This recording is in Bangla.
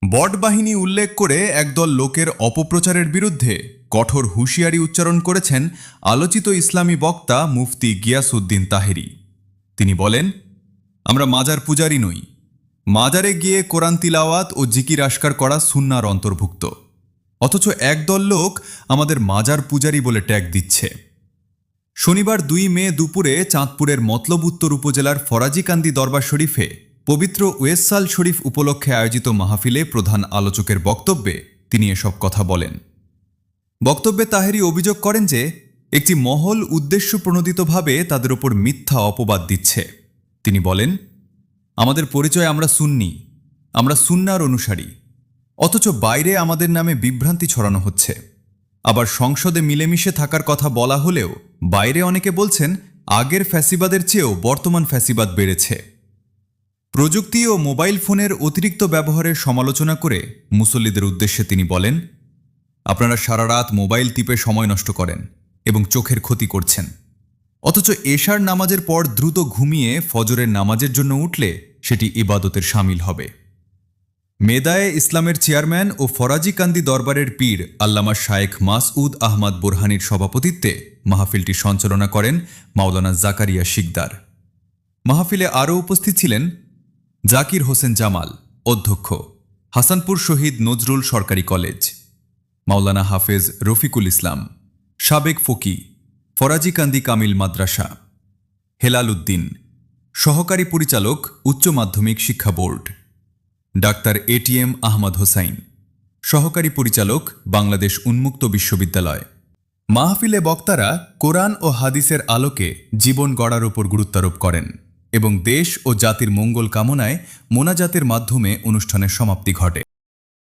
বট বাহিনী উল্লেখ করে একদল লোকের অপপ্রচারের বিরুদ্ধে কঠোর হুঁশিয়ারি উচ্চারণ করেছেন আলোচিত ইসলামী বক্তা মুফতি গিয়াসউদ্দিন তাহেরি। তিনি বলেন, আমরা মাজার পূজারি নই। মাজারে গিয়ে কোরআন তিলাওয়াত ও জিকির আশকার করা সুন্নাহর অন্তর্ভুক্ত, অথচ একদল লোক আমাদের মাজার পূজারি বলে ট্যাগ দিচ্ছে। শনিবার ২ মে দুপুরে চাঁদপুরের মতলব উত্তর উপজেলার ফরাজিকান্দি দরবার শরীফে পবিত্র ওয়েসাল শরীফ উপলক্ষে আয়োজিত মাহফিলে প্রধান আলোচকের বক্তব্যে তিনি এসব কথা বলেন। বক্তব্যে তাহেরি অভিযোগ করেন যে একটি মহল উদ্দেশ্যপ্রণোদিতভাবে তাদের ওপর মিথ্যা অপবাদ দিচ্ছে। তিনি বলেন, আমাদের পরিচয় আমরা সুন্নি, আমরা সুন্নাহর অনুসারী, অথচ বাইরে আমাদের নামে বিভ্রান্তি ছড়ানো হচ্ছে। আবার সংসদে মিলেমিশে থাকার কথা বলা হলেও বাইরে অনেকে বলছেন আগের ফ্যাসিবাদের চেয়েও বর্তমান ফ্যাসিবাদ বেড়েছে। প্রযুক্তি ও মোবাইল ফোনের অতিরিক্ত ব্যবহারের সমালোচনা করে মুসল্লিদের উদ্দেশ্যে তিনি বলেন, আপনারা সারা রাত মোবাইল টিপে সময় নষ্ট করেন এবং চোখের ক্ষতি করছেন, অথচ এশার নামাজের পর দ্রুত ঘুমিয়ে ফজরের নামাজের জন্য উঠলে সেটি ইবাদতের শামিল হবে। মেদায়ে ইসলামের চেয়ারম্যান ও ফরাজিকান্দি দরবারের পীর আল্লামা শায়েখ মাসউদ আহমদ বোরহানির সভাপতিত্বে মাহফিলটি সঞ্চালনা করেন মাওলানা জাকারিয়া শিকদার। মাহফিলে আরও উপস্থিত ছিলেন জাকির হোসেন জামাল, অধ্যক্ষ, হাসানপুর শহীদ নজরুল সরকারি কলেজ, মাওলানা হাফেজ রফিকুল ইসলাম, সাবেক ফকি, ফরাজিকান্দি কামিল মাদ্রাসা, হেলাল উদ্দিন, সহকারী পরিচালক উচ্চ মাধ্যমিক শিক্ষা বোর্ড, ডাক্তার এটিএম আহমদ হোসাইন, সহকারী পরিচালক বাংলাদেশ উন্মুক্ত বিশ্ববিদ্যালয়। মাহফিলে বক্তারা কোরআন ও হাদিসের আলোকে জীবন গড়ার উপর গুরুত্বারোপ করেন এবং দেশ ও জাতির মঙ্গল কামনায় মোনাজাতের মাধ্যমে অনুষ্ঠানের সমাপ্তি ঘটে।